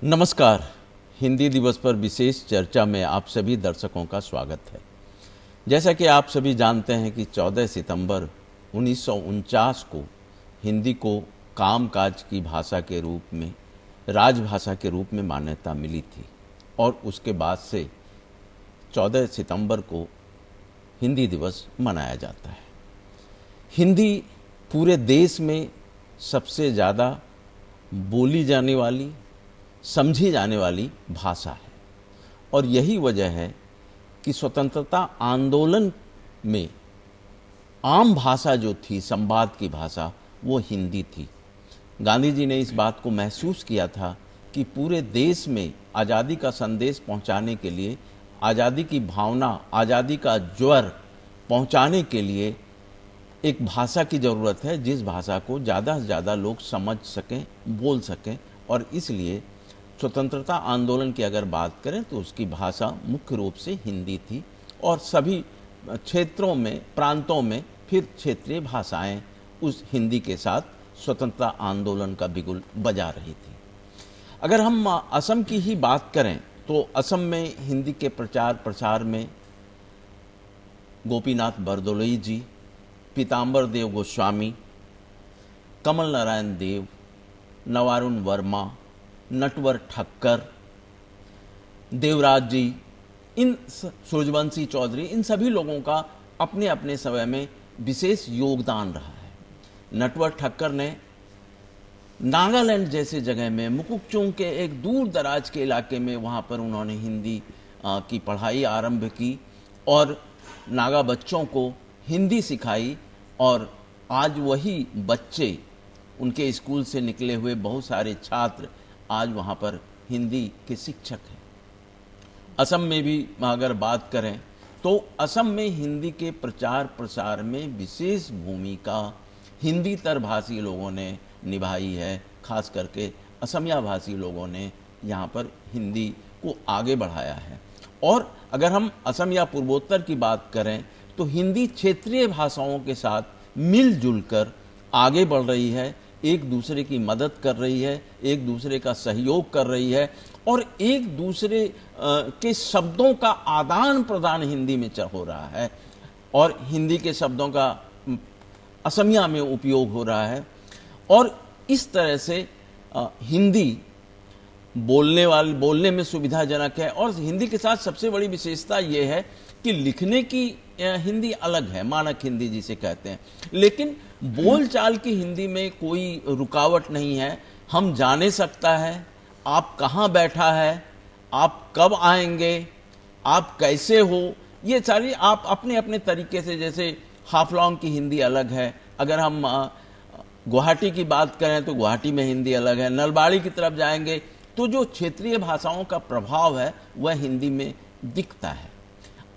नमस्कार। हिंदी दिवस पर विशेष चर्चा में आप सभी दर्शकों का स्वागत है। जैसा कि आप सभी जानते हैं कि 14 सितंबर 1949 को हिंदी को कामकाज की भाषा के रूप में, राजभाषा के रूप में मान्यता मिली थी और उसके बाद से 14 सितंबर को हिंदी दिवस मनाया जाता है। हिंदी पूरे देश में सबसे ज़्यादा बोली जाने वाली, समझी जाने वाली भाषा है और यही वजह है कि स्वतंत्रता आंदोलन में आम भाषा जो थी, संवाद की भाषा, वो हिंदी थी। गांधी जी ने इस बात को महसूस किया था कि पूरे देश में आज़ादी का संदेश पहुंचाने के लिए, आज़ादी की भावना, आज़ादी का ज्वर पहुंचाने के लिए एक भाषा की ज़रूरत है जिस भाषा को ज़्यादा से ज़्यादा लोग समझ सकें, बोल सकें। और इसलिए स्वतंत्रता आंदोलन की अगर बात करें तो उसकी भाषा मुख्य रूप से हिंदी थी और सभी क्षेत्रों में, प्रांतों में फिर क्षेत्रीय भाषाएं उस हिंदी के साथ स्वतंत्रता आंदोलन का बिगुल बजा रही थी। अगर हम असम की ही बात करें तो असम में हिंदी के प्रचार प्रसार में गोपीनाथ बरदोलई जी, पीताम्बर देव गोस्वामी, कमल नारायण देव, नवारुण वर्मा, नटवर ठक्कर, देवराज जी, सूर्यवंशी चौधरी, इन सभी लोगों का अपने अपने समय में विशेष योगदान रहा है। नटवर ठक्कर ने नागालैंड जैसे जगह में, मुकुकचुंग के एक दूर दराज के इलाके में, वहाँ पर उन्होंने हिंदी की पढ़ाई आरंभ की और नागा बच्चों को हिंदी सिखाई और आज वही बच्चे, उनके स्कूल से निकले हुए बहुत सारे छात्र आज वहाँ पर हिंदी के शिक्षक हैं। असम में भी अगर बात करें तो असम में हिंदी के प्रचार प्रसार में विशेष भूमिका हिंदीतर भाषी लोगों ने निभाई है। खास करके असमिया भाषी लोगों ने यहाँ पर हिंदी को आगे बढ़ाया है। और अगर हम असम या पूर्वोत्तर की बात करें तो हिंदी क्षेत्रीय भाषाओं के साथ मिलजुल कर आगे बढ़ रही है, एक दूसरे की मदद कर रही है, एक दूसरे का सहयोग कर रही है और एक दूसरे के शब्दों का आदान प्रदान हिंदी में हो रहा है और हिंदी के शब्दों का असमिया में उपयोग हो रहा है। और इस तरह से हिंदी बोलने में सुविधाजनक है। और हिंदी के साथ सबसे बड़ी विशेषता यह है कि लिखने की हिंदी अलग है, मानक हिंदी जिसे कहते हैं, लेकिन बोलचाल की हिंदी में कोई रुकावट नहीं है। हम जाने सकता है आप कहाँ बैठा है, आप कब आएंगे, आप कैसे हो, ये सारी आप अपने अपने तरीके से, जैसे हाफलॉन्ग की हिंदी अलग है, अगर हम गुवाहाटी की बात करें तो गुवाहाटी में हिंदी अलग है, नलबाड़ी की तरफ जाएंगे तो जो क्षेत्रीय भाषाओं का प्रभाव है वह हिंदी में दिखता है।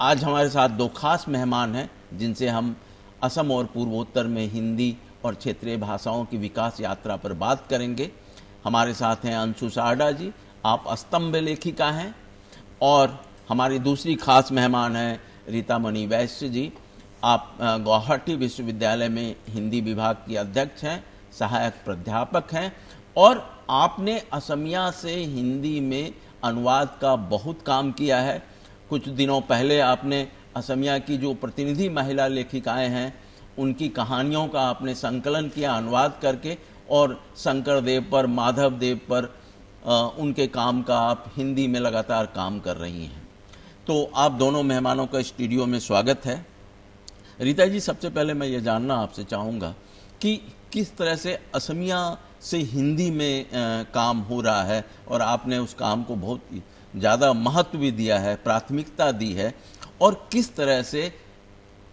आज हमारे साथ दो खास मेहमान हैं जिनसे हम असम और पूर्वोत्तर में हिंदी और क्षेत्रीय भाषाओं की विकास यात्रा पर बात करेंगे। हमारे साथ हैं अंशु साहडा जी, आप स्तंभ लेखिका हैं, और हमारी दूसरी खास मेहमान हैं रीता मणि वैश्य जी, आप गुवाहाटी विश्वविद्यालय में हिंदी विभाग की अध्यक्ष हैं, सहायक प्राध्यापक हैं और आपने असमिया से हिंदी में अनुवाद का बहुत काम किया है। कुछ दिनों पहले आपने असमिया की जो प्रतिनिधि महिला लेखिकाएं हैं उनकी कहानियों का आपने संकलन किया अनुवाद करके, और शंकर देव पर, माधव देव पर उनके काम का आप हिंदी में लगातार काम कर रही हैं। तो आप दोनों मेहमानों का स्टूडियो में स्वागत है। रीता जी, सबसे पहले मैं ये जानना आपसे चाहूँगा कि किस तरह से असमिया से हिंदी में काम हो रहा है और आपने उस काम को बहुत ज़्यादा महत्व भी दिया है, प्राथमिकता दी है, और किस तरह से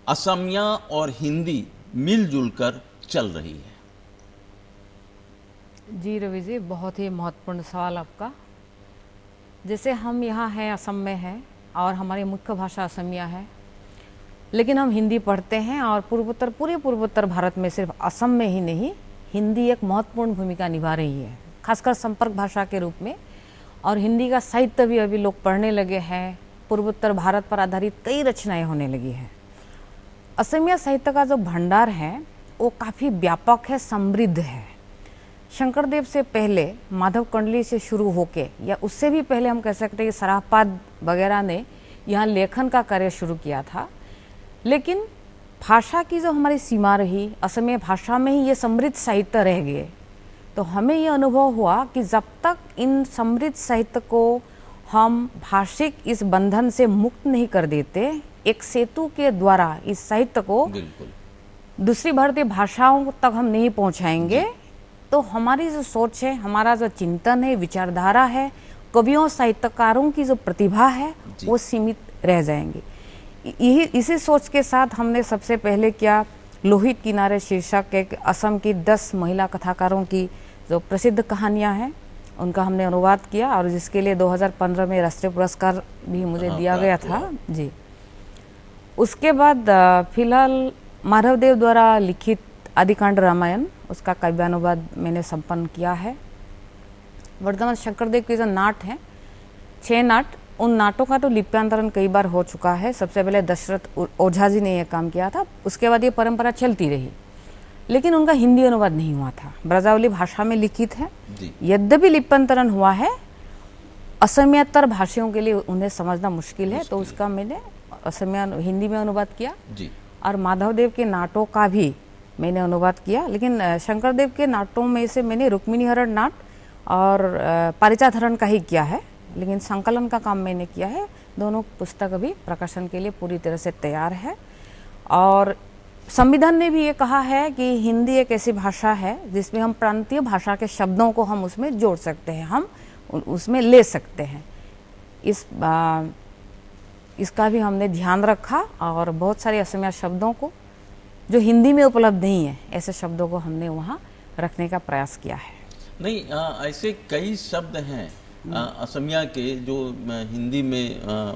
असमिया और हिंदी मिलजुल कर चल रही है। जी रवि जी, बहुत ही महत्वपूर्ण सवाल आपका। जैसे हम यहाँ हैं, असम में हैं और हमारी मुख्य भाषा असमिया है, लेकिन हम हिंदी पढ़ते हैं और पूरे पूर्वोत्तर भारत में सिर्फ असम में ही नहीं, हिंदी एक महत्वपूर्ण भूमिका निभा रही है, खासकर संपर्क भाषा के रूप में। और हिंदी का साहित्य भी अभी लोग पढ़ने लगे हैं, पूर्वोत्तर भारत पर आधारित कई रचनाएं होने लगी हैं। असमिया साहित्य का जो भंडार है वो काफ़ी व्यापक है, समृद्ध है। शंकरदेव से पहले माधव कंडली से शुरू होके या उससे भी पहले हम कह सकते हैं कि सराफपाद वगैरह ने यहाँ लेखन का कार्य शुरू किया था। लेकिन भाषा की जो हमारी सीमा रही, असमिया भाषा में ही ये समृद्ध साहित्य रह गए। तो हमें ये अनुभव हुआ कि जब तक इन समृद्ध साहित्य को हम भाषिक इस बंधन से मुक्त नहीं कर देते, एक सेतु के द्वारा इस साहित्य को दूसरी भारतीय भाषाओं तक हम नहीं पहुंचाएंगे, तो हमारी जो सोच है, हमारा जो चिंतन है, विचारधारा है, कवियों साहित्यकारों की जो प्रतिभा है वो सीमित रह जाएंगी। यही इसी सोच के साथ हमने सबसे पहले किया लोहित किनारे शीर्षक एक असम की 10 महिला कथाकारों की जो प्रसिद्ध कहानियां हैं उनका हमने अनुवाद किया, और जिसके लिए 2015 में राष्ट्रीय पुरस्कार भी मुझे दिया गया था जी। उसके बाद फिलहाल माधवदेव द्वारा लिखित आदिकांड रामायण, उसका काव्यानुवाद मैंने संपन्न किया है। वर्तमान शंकरदेव के जो नाट हैं 6 नाट, उन नाटों का तो लिप्यांतरण कई बार हो चुका है। सबसे पहले दशरथ ओझा जी ने यह काम किया था, उसके बाद ये परंपरा चलती रही, लेकिन उनका हिंदी अनुवाद नहीं हुआ था। ब्रजावली भाषा में लिखित है, यद्यपि लिप्यांतरण हुआ है, असमियातर भाषियों के लिए उन्हें समझना मुश्किल है, तो उसका मैंने असमिया हिंदी में अनुवाद किया जी। और माधवदेव के नाटों का भी मैंने अनुवाद किया। लेकिन शंकरदेव के नाटों में से मैंने रुक्मिणी हरण नाट और पारिजात हरण का ही किया है, लेकिन संकलन का काम मैंने किया है। दोनों पुस्तक अभी प्रकाशन के लिए पूरी तरह से तैयार है। और संविधान ने भी ये कहा है कि हिंदी एक ऐसी भाषा है जिसमें हम प्रांतीय भाषा के शब्दों को हम उसमें जोड़ सकते हैं, हम उसमें ले सकते हैं। इसका भी हमने ध्यान रखा, और बहुत सारे असमिया शब्दों को जो हिंदी में उपलब्ध नहीं है, ऐसे शब्दों को हमने वहाँ रखने का प्रयास किया है। नहीं, ऐसे कई शब्द हैं असमिया के जो हिंदी में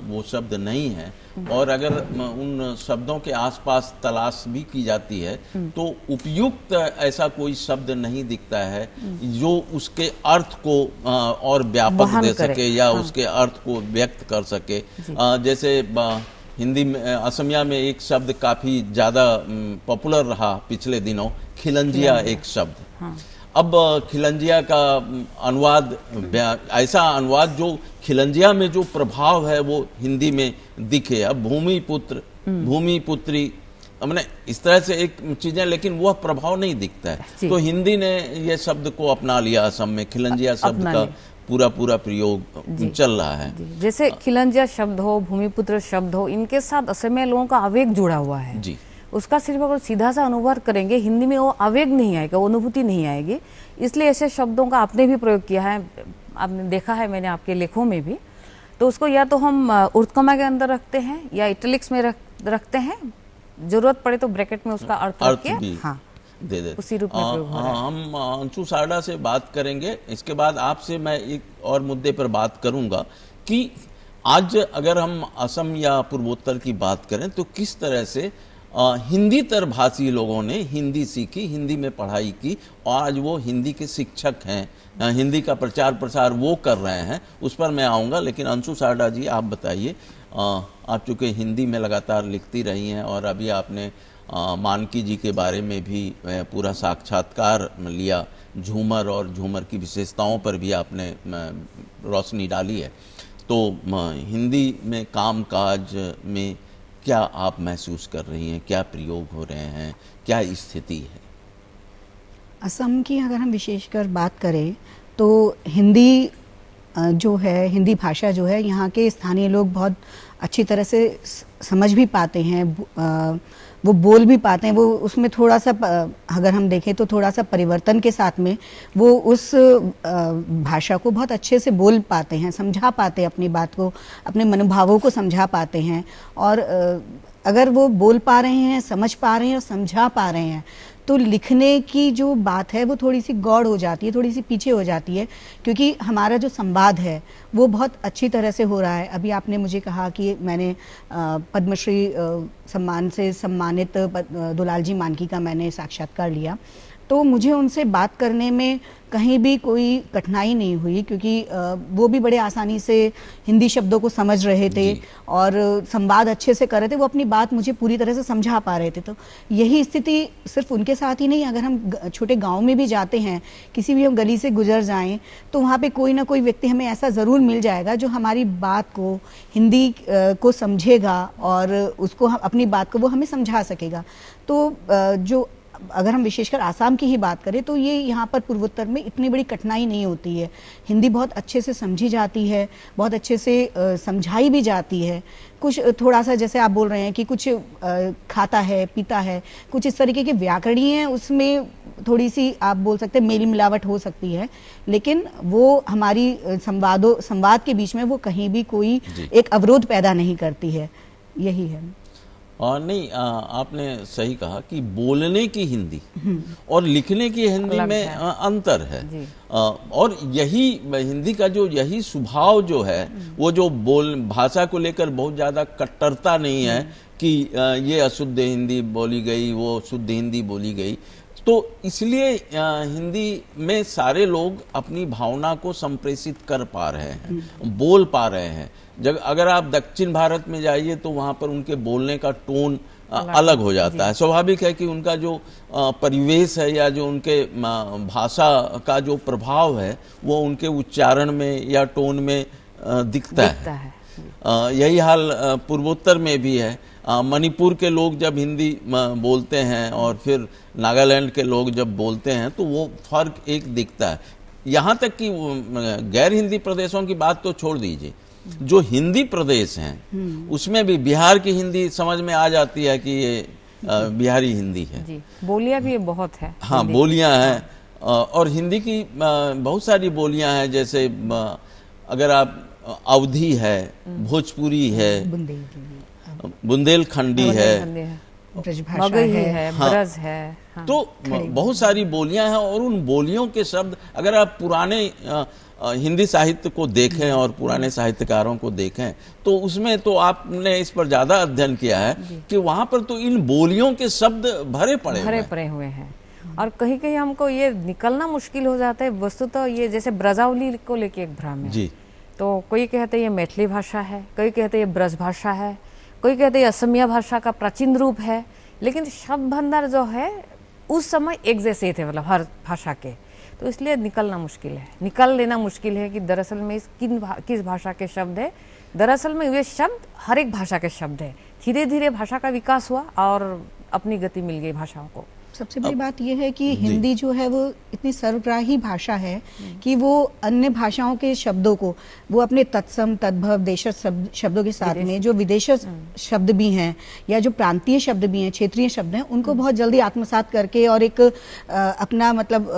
वो शब्द नहीं है, और अगर उन शब्दों के आसपास तलाश भी की जाती है तो उपयुक्त ऐसा कोई शब्द नहीं दिखता है जो उसके अर्थ को और व्यापक दे सके या उसके अर्थ को व्यक्त कर सके। जैसे हिंदी में, असमिया में एक शब्द काफी ज्यादा पॉपुलर रहा पिछले दिनों, खिलंजिया एक शब्द। अब खिलंजिया का अनुवाद, ऐसा अनुवाद जो खिलंजिया में जो प्रभाव है वो हिंदी में दिखे। अब भूमिपुत्र, भूमिपुत्री, हमने इस तरह से एक चीजें, लेकिन वह प्रभाव नहीं दिखता है। तो हिंदी ने ये शब्द को अपना लिया, असम में खिलंजिया शब्द का पूरा प्रयोग चल रहा है। जैसे खिलंजिया शब्द हो, भूमिपुत्र शब्द हो, इनके साथ असमिया लोगों का आवेग जुड़ा हुआ है जी। उसका सिर्फ अगर सीधा सा अनुवाद करेंगे हिंदी में वो आवेग नहीं आएगा, वो अनुभूति नहीं आएगी। इसलिए ऐसे शब्दों का आपने भी प्रयोग किया है, आपने देखा है मैंने आपके लेखों में भी। तो उसको या तो हम ऊर्ध्वकमा के अंदर रखते हैं या इटलिक्स में रखते हैं, जरूरत पड़े तो ब्रैकेट में उसका अर्थ रख के हाँ दे दे उसी रूप में प्रयोग हो रहा है। हम अंशु सारडा से बात करेंगे, इसके बाद आपसे मैं एक और मुद्दे पर बात करूंगा कि आज अगर हम असम या पूर्वोत्तर की बात करें तो किस तरह से हिंदी तर भाषी लोगों ने हिंदी सीखी, हिंदी में पढ़ाई की, और आज वो हिंदी के शिक्षक हैं, हिंदी का प्रचार प्रसार वो कर रहे हैं, उस पर मैं आऊँगा। लेकिन अंशु सारडा जी, आप बताइए, आप चूँकि हिंदी में लगातार लिखती रही हैं और अभी आपने मानकी जी के बारे में भी पूरा साक्षात्कार लिया, झूमर और झूमर की विशेषताओं पर भी आपने रोशनी डाली है, तो हिंदी में काम काज में क्या आप महसूस कर रही हैं, क्या प्रयोग हो रहे हैं, क्या स्थिति है? असम की अगर हम विशेषकर बात करें तो हिंदी जो है, हिंदी भाषा जो है, यहाँ के स्थानीय लोग बहुत अच्छी तरह से समझ भी पाते हैं, वो बोल भी पाते हैं। वो उसमें थोड़ा सा अगर हम देखें तो थोड़ा सा परिवर्तन के साथ में वो उस भाषा को बहुत अच्छे से बोल पाते हैं, समझा पाते हैं, अपनी बात को, अपने मनोभावों को समझा पाते हैं। और अगर वो बोल पा रहे हैं, समझ पा रहे हैं और समझा पा रहे हैं तो लिखने की जो बात है वो थोड़ी सी गौड़ हो जाती है, थोड़ी सी पीछे हो जाती है, क्योंकि हमारा जो संवाद है वो बहुत अच्छी तरह से हो रहा है। अभी आपने मुझे कहा कि मैंने पद्मश्री सम्मान से सम्मानित दुलाल जी मानकी का मैंने साक्षात्कार लिया, तो मुझे उनसे बात करने में कहीं भी कोई कठिनाई नहीं हुई, क्योंकि वो भी बड़े आसानी से हिंदी शब्दों को समझ रहे थे और संवाद अच्छे से कर रहे थे। वो अपनी बात मुझे पूरी तरह से समझा पा रहे थे। तो यही स्थिति सिर्फ उनके साथ ही नहीं, अगर हम छोटे गांव में भी जाते हैं, किसी भी हम गली से गुजर जाएं, तो वहाँ पे कोई ना कोई व्यक्ति हमें ऐसा ज़रूर मिल जाएगा जो हमारी बात को, हिंदी को समझेगा और उसको अपनी बात को वो हमें समझा सकेगा। तो जो अगर हम विशेषकर आसाम की ही बात करें तो ये यहाँ पर पूर्वोत्तर में इतनी बड़ी कठिनाई नहीं होती है। हिंदी बहुत अच्छे से समझी जाती है, बहुत अच्छे से समझाई भी जाती है। कुछ थोड़ा सा जैसे आप बोल रहे हैं कि कुछ खाता है, पीता है, कुछ इस तरीके के व्याकरणीय हैं, उसमें थोड़ी सी आप बोल सकते हैं मेल मिलावट हो सकती है, लेकिन वो हमारी संवाद के बीच में वो कहीं भी कोई एक अवरोध पैदा नहीं करती है। यही है। और नहीं, आपने सही कहा कि बोलने की हिंदी और लिखने की हिंदी में अंतर है। और यही हिंदी का जो यही स्वभाव जो है, वो जो भाषा को लेकर बहुत ज़्यादा कट्टरता नहीं है कि ये अशुद्ध हिंदी बोली गई, वो शुद्ध हिंदी बोली गई। तो इसलिए हिंदी में सारे लोग अपनी भावना को संप्रेषित कर पा रहे हैं, बोल पा रहे हैं। जब अगर आप दक्षिण भारत में जाइए तो वहाँ पर उनके बोलने का टोन अलग हो जाता है। स्वाभाविक है कि उनका जो परिवेश है या जो उनके भाषा का जो प्रभाव है वो उनके उच्चारण में या टोन में दिखता है। यही हाल पूर्वोत्तर में भी है। मणिपुर के लोग जब हिंदी बोलते हैं और फिर नागालैंड के लोग जब बोलते हैं तो वो फर्क एक दिखता है। यहाँ तक कि गैर हिंदी प्रदेशों की बात तो छोड़ दीजिए, जो हिंदी प्रदेश हैं उसमें भी बिहार की हिंदी समझ में आ जाती है कि ये बिहारी हिंदी है। जी, बोलियां भी बहुत है। हाँ, बोलियां हैं। और हिंदी की बहुत सारी बोलियां हैं, जैसे अगर आप अवधी है, भोजपुरी है, बुंदेलखंडी है, मगही है, ब्रज है। हाँ। तो बहुत सारी बोलियां हैं। और उन बोलियों के शब्द अगर आप पुराने हिंदी साहित्य को देखें और पुराने साहित्यकारों को देखें तो उसमें तो आपने इस पर ज्यादा अध्ययन किया है कि वहां पर तो इन बोलियों के शब्द भरे पड़े हुए हैं। और कहीं कहीं हमको ये निकलना मुश्किल हो जाता है। वस्तुतः ये जैसे ब्रजावली को लेके एक भ्रम है। जी। तो कोई कहते हैं ये मैथिली भाषा है, कोई कहते हैं ये ब्रज भाषा है, कोई कहते हैं असमिया भाषा का प्राचीन रूप है। लेकिन शब्द भंडार जो है उस समय एक जैसे थे, मतलब हर भाषा के। तो इसलिए निकलना मुश्किल है, निकल लेना मुश्किल है कि दरअसल में किस भाषा के शब्द है। दरअसल में वे शब्द हर एक भाषा के शब्द है। धीरे धीरे भाषा का विकास हुआ और अपनी गति मिल गई भाषाओं को। सबसे बड़ी बात यह है कि हिंदी जो है वो इतनी सर्वग्राही भाषा है कि वो अन्य भाषाओं के शब्दों को वो अपने तत्सम, तद्भव, देशज शब्दों के साथ में जो विदेशज शब्द भी हैं या जो प्रांतीय शब्द भी हैं, क्षेत्रीय शब्द हैं, उनको बहुत जल्दी आत्मसात करके और एक अपना मतलब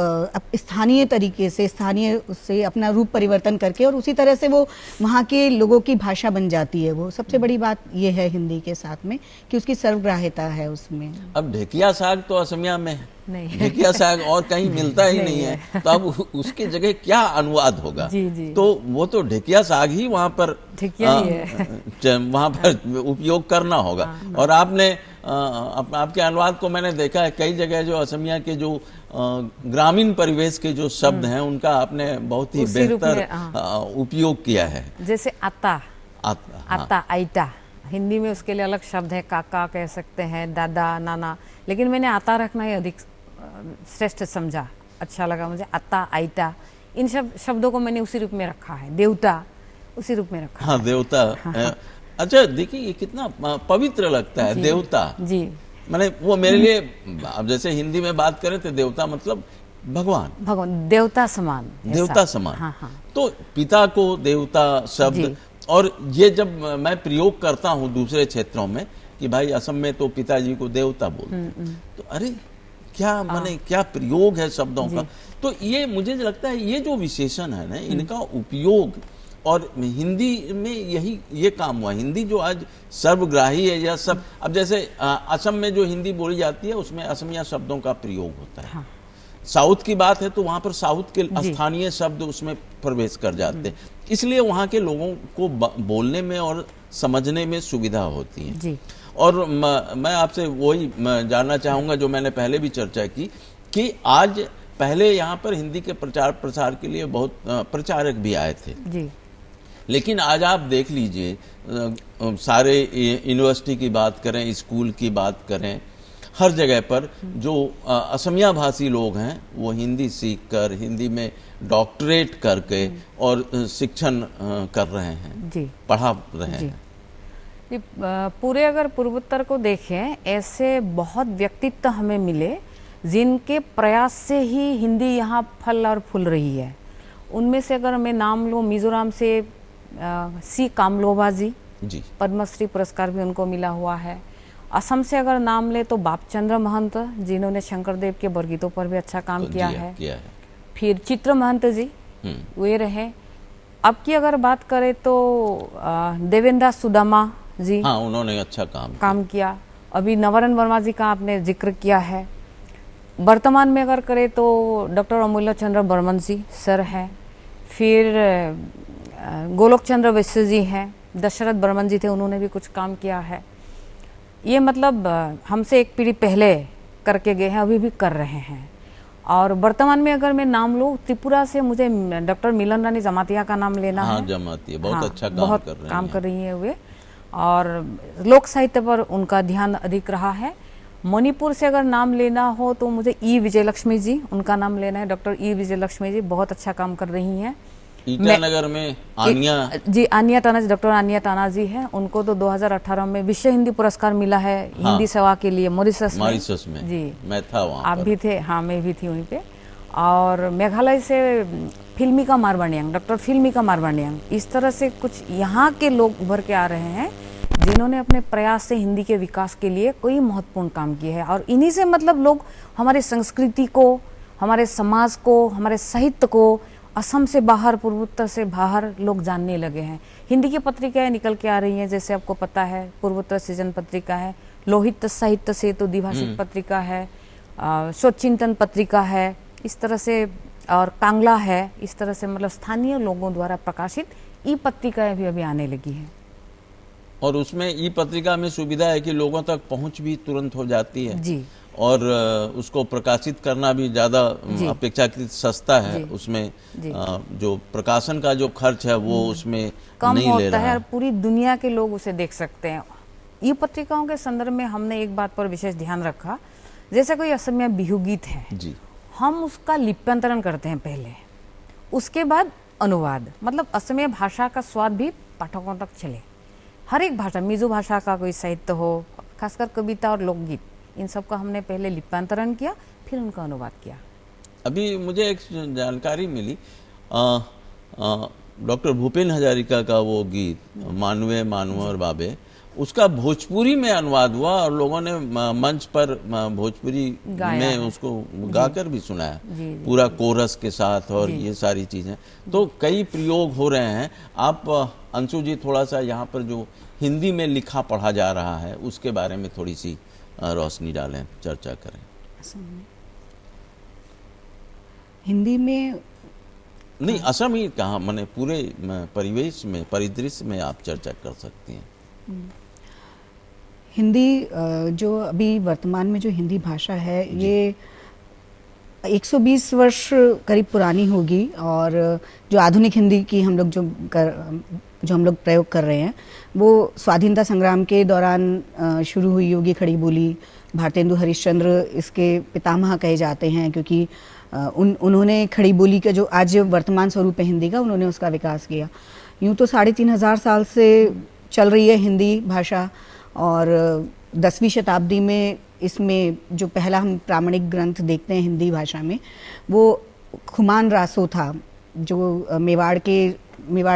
स्थानीय तरीके से, स्थानीय उससे अपना रूप परिवर्तन करके और उसी तरह से वो वहाँ के लोगों की भाषा बन जाती है। वो सबसे बड़ी बात ये है हिंदी के साथ में कि उसकी सर्वग्राह्यता है उसमें। अब ढेकिया साग तो असमिया में नहीं, ढेकिया साग और कहीं मिलता ही नहीं है, तो अब उसकी जगह क्या अनुवाद होगा? जी। तो वो तो ढेकिया साग ही वहाँ पर वहाँ पर उपयोग करना होगा। और आपने आपके अनुवाद को मैंने देखा है कई जगह जो असमिया के जो ग्रामीण परिवेश के जो शब्द हैं उनका आपने बहुत ही बेहतर उपयोग किया है। जैसे आता, आइटा, हिंदी में उसके लिए अलग शब्द है, काका कह सकते हैं, दादा, नाना, लेकिन मैंने आता रखना ही अधिक श्रेष्ठ समझा, अच्छा लगा मुझे। आता, आइटा, इन शब्दों को मैंने उसी रूप में रखा है। देवता उसी रूप में रखा। हाँ, देवता। अच्छा, देखिए ये कितना पवित्र लगता है, देवता जी। मैंने वो मेरे लिए, अब जैसे हिंदी में बात करें तो देवता मतलब भगवान, देवता समान, देवता समान। हाँ। तो पिता को देवता शब्द, और ये जब मैं प्रयोग करता हूँ दूसरे क्षेत्रों में कि भाई असम में तो पिताजी को देवता बोलते, तो अरे क्या माने क्या प्रयोग है शब्दों का। तो ये मुझे लगता है ये जो विशेषण है ना, इनका उपयोग, और हिंदी में यही ये काम हुआ। हिंदी जो आज सर्वग्राही है या सब, अब जैसे असम में जो हिंदी बोली जाती है उसमें असमिया शब्दों का प्रयोग होता है। साउथ की बात है तो वहाँ पर साउथ के स्थानीय शब्द उसमें प्रवेश कर जाते हैं, इसलिए वहाँ के लोगों को बोलने में और समझने में सुविधा होती है। जी। और मैं आपसे वही जानना चाहूँगा जो मैंने पहले भी चर्चा की कि आज पहले यहाँ पर हिंदी के प्रचार प्रसार के लिए बहुत प्रचारक भी आए थे, जी लेकिन आज आप देख लीजिए सारे यूनिवर्सिटी की बात करें, स्कूल की बात करें, हर जगह पर जो असमिया भाषी लोग हैं वो हिंदी सीखकर हिंदी में डॉक्टरेट करके और शिक्षण कर रहे हैं, जी पढ़ा रहे जी हैं। ये पूरे अगर पूर्वोत्तर को देखें, ऐसे बहुत व्यक्तित्व हमें मिले जिनके प्रयास से ही हिंदी यहाँ फल और फूल रही है। उनमें से अगर मैं नाम लूँ, मिजोरम से सी कामलोबा जी, पद्मश्री पुरस्कार भी उनको मिला हुआ है। असम से अगर नाम ले तो बापचंद्र महंत, जिन्होंने शंकरदेव के बरगीतों पर भी अच्छा काम किया है। फिर चित्र महंत जी वे रहे। अब की अगर बात करें तो देवेंद्र सुदामा जी, हाँ, उन्होंने अच्छा काम किया। अभी नवरन वर्मा जी का आपने जिक्र किया है। वर्तमान में अगर करें तो डॉक्टर अमूल्य चंद्र बर्मन जी सर है। फिर गोलोक चंद्र वैश्य जी हैं, दशरथ बर्मन जी थे, उन्होंने भी कुछ काम किया है। ये मतलब हमसे एक पीढ़ी पहले करके गए हैं, अभी भी कर रहे हैं। और वर्तमान में अगर मैं नाम लूँ, त्रिपुरा से मुझे डॉक्टर मिलन रानी जमातिया का नाम लेना है। जमातिया बहुत हाँ, अच्छा बहुत काम कर रही है वे, और लोक साहित्य पर उनका ध्यान अधिक रहा है। मणिपुर से अगर नाम लेना हो तो मुझे ई विजयलक्ष्मी जी, उनका नाम लेना है। डॉक्टर ई विजयलक्ष्मी जी बहुत अच्छा काम कर रही हैं। ईटानगर में आनिया जी, आनिया टाना जी, डॉक्टर आनिया टाना जी हैं। उनको तो 2018 में विश्व हिंदी पुरस्कार मिला है हिंदी सेवा के लिए मॉरिशस में। जी, मैं था वहाँ, आप भी थे? हाँ, मैं भी थी वहीं पे। और मेघालय से फिल्मिका मारवाणियांग, डॉक्टर फिल्मिका मारवाणियांग, इस तरह से कुछ यहाँ के लोग उभर के आ रहे हैं जिन्होंने अपने प्रयास से हिंदी के विकास के लिए कोई महत्वपूर्ण काम किए हैं। और इन्हीं से मतलब लोग हमारी संस्कृति को, हमारे समाज को, हमारे साहित्य को असम से बाहर, पूर्वोत्तर से बाहर लोग जानने लगे हैं। हिंदी की पत्रिकाएं निकल के आ रही हैं, जैसे आपको पता है पूर्वोत्तर सृजन पत्रिका है, लोहित साहित्य सेतु द्विभाषिक पत्रिका है, शोध चिंतन पत्रिका है, इस तरह से, और कांगला है। इस तरह से मतलब स्थानीय लोगों द्वारा प्रकाशित ई पत्रिकाएं भी अभी आने लगी हैं। और उसमें ई पत्रिका में सुविधा है कि लोगों तक पहुंच भी तुरंत हो जाती है जी, और उसको प्रकाशित करना भी ज़्यादा अपेक्षाकृत सस्ता है। उसमें जो प्रकाशन का जो खर्च है वो उसमें कम नहीं ले होता रहा है, और पूरी दुनिया के लोग उसे देख सकते हैं। ई पत्रिकाओं के संदर्भ में हमने एक बात पर विशेष ध्यान रखा, जैसे कोई असमिया बिहू गीत है जी, हम उसका लिप्यंतरण करते हैं पहले, उसके बाद अनुवाद, मतलब असमिया भाषा का स्वाद भी पाठकों तक चले। हर एक भाषा, मिजो भाषा का कोई साहित्य हो, खासकर कविता और लोकगीत, इन सब का हमने पहले लिप्यांतरण किया, फिर उनका अनुवाद किया। अभी मुझे एक जानकारी मिली, डॉक्टर भूपेन हजारिका का वो गीत मानवे मानवर बाबे, उसका भोजपुरी में अनुवाद हुआ और लोगों ने मंच पर भोजपुरी में उसको गाकर भी सुनाया, पूरा कोरस के साथ और ये सारी चीजें। तो कई प्रयोग हो रहे हैं। आप अंशु जी थोड़ा सा यहाँ पर जो हिंदी में लिखा पढ़ा जा रहा है उसके बारे में थोड़ी सी रोशनी डालें, चर्चा करें। हिंदी में नहीं, असम ही कहाँ, मैंने पूरे परिवेश में, परिदृश्य में आप चर्चा कर सकती हैं। हिंदी जो अभी वर्तमान में जो हिंदी भाषा है ये 120 वर्ष करीब पुरानी होगी, और जो आधुनिक हिंदी की हम लोग जो हम लोग प्रयोग कर रहे हैं वो स्वाधीनता संग्राम के दौरान शुरू हुई होगी। खड़ी बोली, भारतेंदु हरिश्चंद्र इसके पितामह कहे जाते हैं, क्योंकि उन्होंने खड़ी बोली का जो आज वर्तमान स्वरूप है हिंदी का, उन्होंने उसका विकास किया। यूँ तो 3500 साल से चल रही है हिंदी भाषा, और 10वीं शताब्दी में इसमें जो पहला हम प्रामाणिक ग्रंथ देखते हैं हिंदी भाषा में, वो खुमान रासो था, जो मेवाड़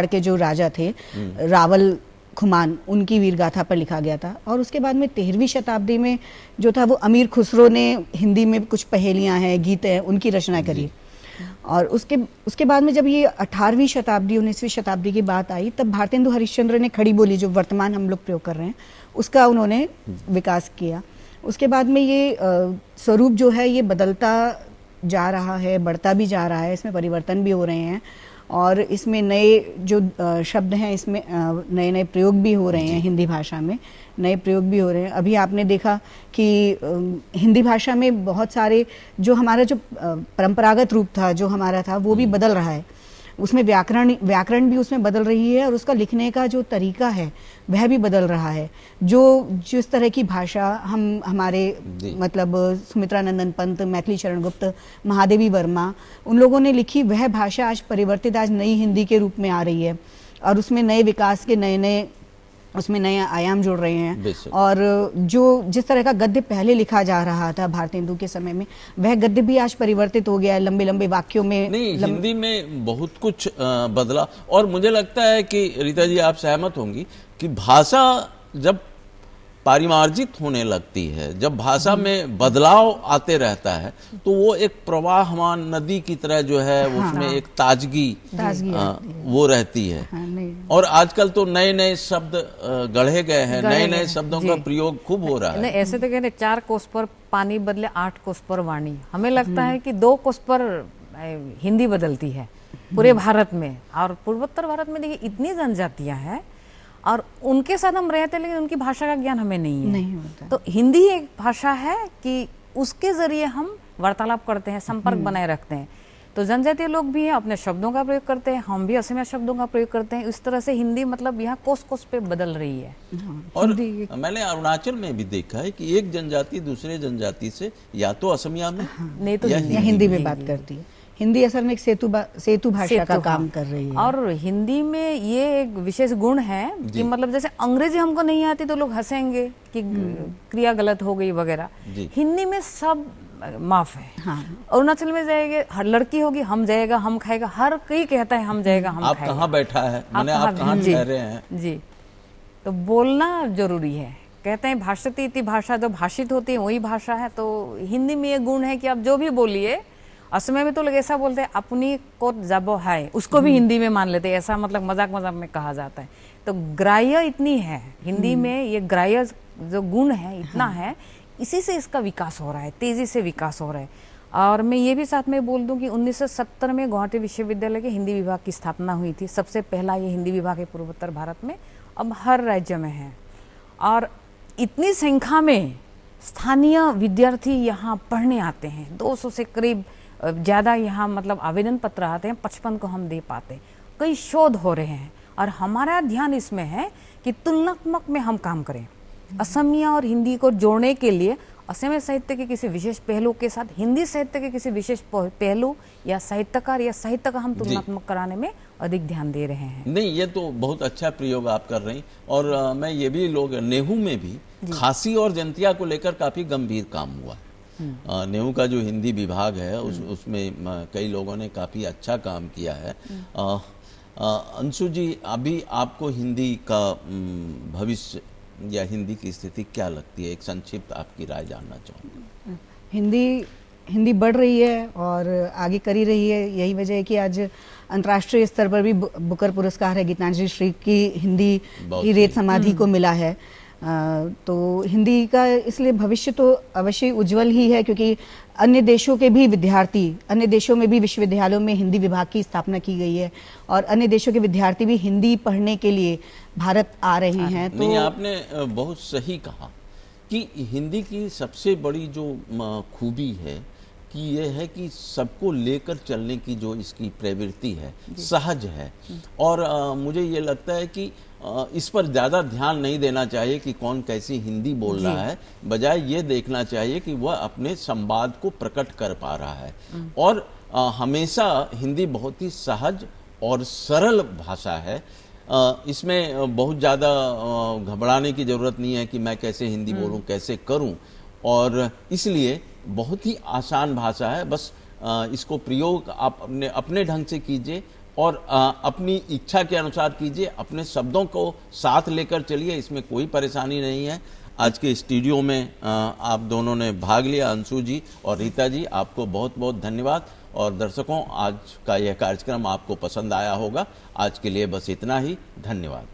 के जो राजा थे रावल खुमान, उनकी वीरगाथा पर लिखा गया था। और उसके बाद में 13वीं शताब्दी में जो था वो अमीर खुसरो ने हिंदी में कुछ पहेलियां हैं, गीत हैं, उनकी रचना करी। और उसके बाद में जब ये 18वीं शताब्दी 19वीं शताब्दी की बात आई, तब भारतेंदु हरिश्चंद्र ने खड़ी बोली, जो वर्तमान हम लोग प्रयोग कर रहे हैं, उसका उन्होंने विकास किया। उसके बाद में ये स्वरूप जो है ये बदलता जा रहा है, बढ़ता भी जा रहा है, इसमें परिवर्तन भी हो रहे हैं। और इसमें नए जो शब्द हैं, इसमें नए नए प्रयोग भी हो रहे हैं, हिंदी भाषा में नए प्रयोग भी हो रहे हैं। अभी आपने देखा कि हिंदी भाषा में बहुत सारे जो हमारा जो परंपरागत रूप था, जो हमारा था, वो भी बदल रहा है। उसमें व्याकरण भी उसमें बदल रही है, और उसका लिखने का जो तरीका है वह भी बदल रहा है। जो जिस तरह की भाषा हमारे मतलब सुमित्रा नंदन पंत, मैथिली शरण गुप्त, महादेवी वर्मा, उन लोगों ने लिखी, वह भाषा आज परिवर्तित, आज नई हिंदी के रूप में आ रही है, और उसमें नए विकास के नए उसमें नए आयाम जुड़ रहे हैं। और जो जिस तरह का गद्य पहले लिखा जा रहा था भारतेंदु के समय में, वह गद्य भी आज परिवर्तित हो गया है, लंबे लंबे वाक्यों में। नहीं, हिंदी में बहुत कुछ बदला। और मुझे लगता है कि रीता जी आप सहमत होंगी कि भाषा जब पारिमार्जित होने लगती है, जब भाषा में बदलाव आते रहता है, तो वो एक प्रवाहमान नदी की तरह जो है, उसमें एक ताजगी वो रहती है। और आजकल तो नए नए शब्द गढ़े गए हैं, नए नए शब्दों का प्रयोग खूब हो रहा है। नहीं, ऐसे तो कहते 4 कोस पर पानी बदले 8 कोस पर वाणी। हमें लगता है कि 2 कोस पर हिंदी बदलती है पूरे भारत में। और पूर्वोत्तर भारत में देखिए इतनी जनजातियां हैं, और उनके साथ हम रहते हैं, लेकिन उनकी भाषा का ज्ञान हमें नहीं है। तो हिंदी एक भाषा है कि उसके जरिए हम वार्तालाप करते हैं, संपर्क बनाए रखते हैं। तो जनजातीय लोग भी हैं, अपने शब्दों का प्रयोग करते हैं, हम भी असमिया शब्दों का प्रयोग करते हैं। इस तरह से हिंदी मतलब यहाँ कोस कोस पे बदल रही है। और मैंने अरुणाचल में भी देखा है कि एक जनजाति दूसरे जनजाति से या तो असमिया में नहीं तो या हिंदी में बात करती है। हिंदी असल में एक सेतु भाषा का काम कर रही है। और हिंदी में ये एक विशेष गुण है कि मतलब जैसे अंग्रेजी हमको नहीं आती तो लोग हंसेंगे कि क्रिया गलत हो गई वगैरह, हिंदी में सब माफ है। हाँ। अरुणाचल में जाएंगे, हर लड़की होगी हम जाएगा हम खाएगा, हर कोई कहता है हम जाएगा हम आप खाएगा। कहाँ बैठा है, आप कहाँ ठहरे हैं जी। तो बोलना जरूरी है। कहते हैं भाषती इति भाषा, जो भाषित होती है वही भाषा है। तो हिंदी में ये गुण है कि आप जो भी बोलिए, असमय में तो लोग ऐसा बोलते हैं अपनी को जबो है, उसको भी हिंदी में मान लेते हैं, ऐसा मतलब मजाक मजाक में कहा जाता है। तो ग्राह्य इतनी है हिंदी में, ये ग्राह्य जो गुण है इतना है, इसी से इसका विकास हो रहा है, तेजी से विकास हो रहा है। और मैं ये भी साथ में बोल दूं कि 1970 में गुवाहाटी विश्वविद्यालय के हिंदी विभाग की स्थापना हुई थी। सबसे पहला ये हिंदी विभाग है पूर्वोत्तर भारत में, अब हर राज्य में है। और इतनी संख्या में स्थानीय विद्यार्थी यहाँ पढ़ने आते हैं, 200 से करीब ज़्यादा यहाँ मतलब आवेदन पत्र आते हैं, 55 को हम दे पाते। कई शोध हो रहे हैं, और हमारा ध्यान इसमें है कि तुलनात्मक में हम काम करें। असमिया और हिंदी को जोड़ने के लिए असमिया साहित्य के किसी विशेष पहलू के साथ हिंदी साहित्य के किसी विशेष पहलू या साहित्यकार या साहित्य का हम तुलनात्मक कराने में अधिक ध्यान दे रहे हैं। नहीं, ये तो बहुत अच्छा प्रयोग आप कर रही। और मैं ये भी लोग नेहू में भी खासी और जंतिया को लेकर काफी गंभीर काम हुआ। नेहू का जो हिंदी विभाग है उसमें कई लोगों ने काफी अच्छा काम किया है। अंशु जी, अभी आपको हिंदी का भविष्य या हिंदी की स्थिति क्या लगती है? एक संक्षिप्त आपकी राय जानना चाहूँगी। हिंदी बढ़ रही है और आगे कर ही रही है। यही वजह है कि आज अंतर्राष्ट्रीय स्तर पर भी बुकर पुरस्कार है गीतांजलि श्री की हिंदी की रेत समाधि को मिला है। तो हिंदी का इसलिए भविष्य तो अवश्य उज्जवल ही है, क्योंकि अन्य देशों के भी विद्यार्थी, अन्य देशों में भी विश्वविद्यालयों में हिंदी विभाग की स्थापना की गई है, और अन्य देशों के विद्यार्थी भी हिंदी पढ़ने के लिए भारत आ रहे हैं। तो नहीं, आपने बहुत सही कहा कि हिंदी की सबसे बड़ी जो खूबी है कि ये है कि सबको लेकर चलने की जो इसकी प्रवृत्ति है, सहज है। और मुझे ये लगता है कि इस पर ज़्यादा ध्यान नहीं देना चाहिए कि कौन कैसी हिंदी बोल रहा है, बजाय ये देखना चाहिए कि वह अपने संवाद को प्रकट कर पा रहा है। और हमेशा हिंदी बहुत ही सहज और सरल भाषा है। इसमें बहुत ज़्यादा घबराने की ज़रूरत नहीं है कि मैं कैसे हिंदी बोलूं, कैसे करूं। और इसलिए बहुत ही आसान भाषा है। बस इसको प्रयोग आप अपने ढंग से कीजिए और अपनी इच्छा के अनुसार कीजिए, अपने शब्दों को साथ लेकर चलिए, इसमें कोई परेशानी नहीं है। आज के स्टूडियो में आप दोनों ने भाग लिया, अंशु जी और रीता जी, आपको बहुत बहुत धन्यवाद। और दर्शकों, आज का यह कार्यक्रम आपको पसंद आया होगा। आज के लिए बस इतना ही, धन्यवाद।